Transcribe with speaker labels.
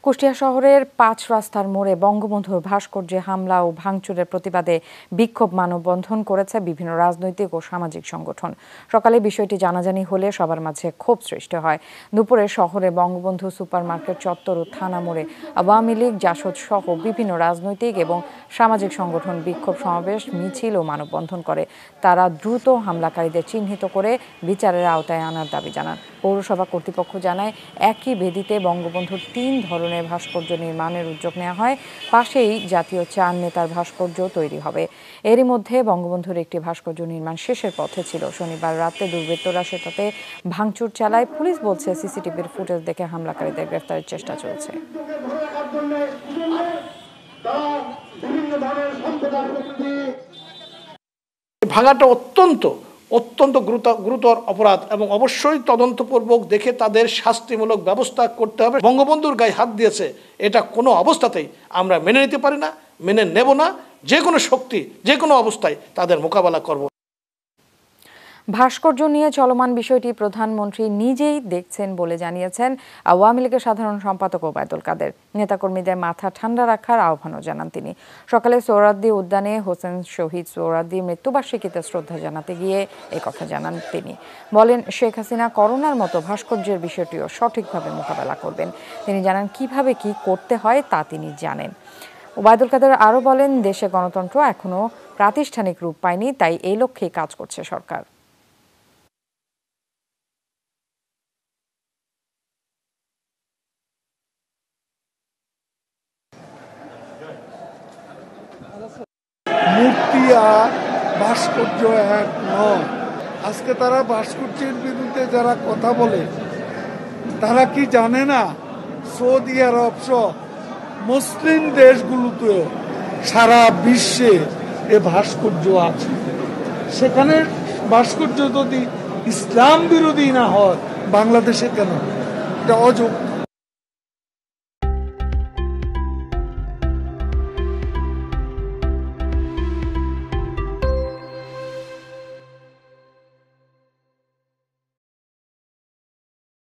Speaker 1: কুষ্টিয়া শহরের ৫ রাস্তার মোড়ে বঙ্গবন্ধুর ভাস্কর্যে হামলা ও ভাঙচুরের প্রতিবাদে বিক্ষোভ মানববন্ধন করেছে বিভিন্ন রাজনৈতিক ও সামাজিক সংগঠন। সকালে বিষয়টি জানাজানি হলে সবার মাঝে ক্ষোভ সৃষ্টি হয়। দুপুরে শহরে বঙ্গবন্ধু সুপারমার্কেট চত্বর ও থানা মোড়ে আওয়ামী লীগ, জাসদ সহ বিভিন্ন রাজনৈতিক এবং সামাজিক সংগঠন বিক্ষোভ সমাবেশ, মিছিল ও মানববন্ধন করে। তারা দ্রুত হামলাকারীদের চিহ্নিত করে বিচারের আওতায় আনার দাবি জানান। পৌরসভা কর্তৃপক্ষ জানায়, একই বেদিতে বঙ্গবন্ধুর ৩ ধরনের ভাস্কর্য নির্মাণের উদ্যোগ নেওয়া হয়। পাশেই জাতীয় ৪ নেতার ভাস্কর্য তৈরি হবে। এরই মধ্যে বঙ্গবন্ধুর একটি ভাস্কর্য নির্মাণ শেষের পথে ছিল। শনিবার রাতে দুর্বৃত্তরা সেটাতে ভাঙচুর চালায়। পুলিশ বলছে, সিসিটিভির ফুটেজ দেখে হামলাকারীদের গ্রেফতারের চেষ্টা চলছে।
Speaker 2: ভাঙাটা অত্যন্ত গুরুতর অপরাধ এবং অবশ্যই তদন্তপূর্বক দেখে তাদের শাস্তিমূলক ব্যবস্থা করতে হবে। বঙ্গবন্ধুর গায়ে হাত দিয়েছে, এটা কোনো অবস্থাতেই আমরা মেনে নিতে পারি না, মেনে নেব না। যে কোনো শক্তি, যে কোনো অবস্থায় তাদের মোকাবেলা করব।
Speaker 1: ভাস্কর্য নিয়ে চলমান বিষয়টি প্রধানমন্ত্রী নিজেই দেখছেন বলে জানিয়েছেন আওয়ামী লীগের সাধারণ সম্পাদক ওবায়দুল কাদের। নেতাকর্মীদের মাথা ঠান্ডা রাখার আহ্বানও জানান তিনি। সকালে সোহরাওয়ার্দী উদ্যানে হোসেন শহীদ সোহরাওয়ার্দীর মৃত্যুবার্ষিকীতে শ্রদ্ধা জানাতে গিয়ে একথা জানান তিনি। বলেন, শেখ হাসিনা করোনার মতো ভাস্কর্যের বিষয়টিও সঠিকভাবে মোকাবেলা করবেন। তিনি জানান, কিভাবে কি করতে হয় তা তিনি জানেন। ওবায়দুল কাদের আরও বলেন, দেশে গণতন্ত্র এখনো প্রাতিষ্ঠানিক রূপ পায়নি, তাই এই লক্ষ্যেই কাজ করছে সরকার।
Speaker 3: মূর্তি আর ভাস্কর্য এক নয়। আজকে তারা ভাস্কর্যের বিরুদ্ধে যারা কথা বলে, তারা কি জানে না সৌদি আরব সহ মুসলিম দেশগুলোতেও সারা বিশ্বে এ ভাস্কর্য আছে। সেখানে ভাস্কর্য যদি ইসলাম বিরোধী না হয়, বাংলাদেশে কেন? এটা অযৌক্তিক।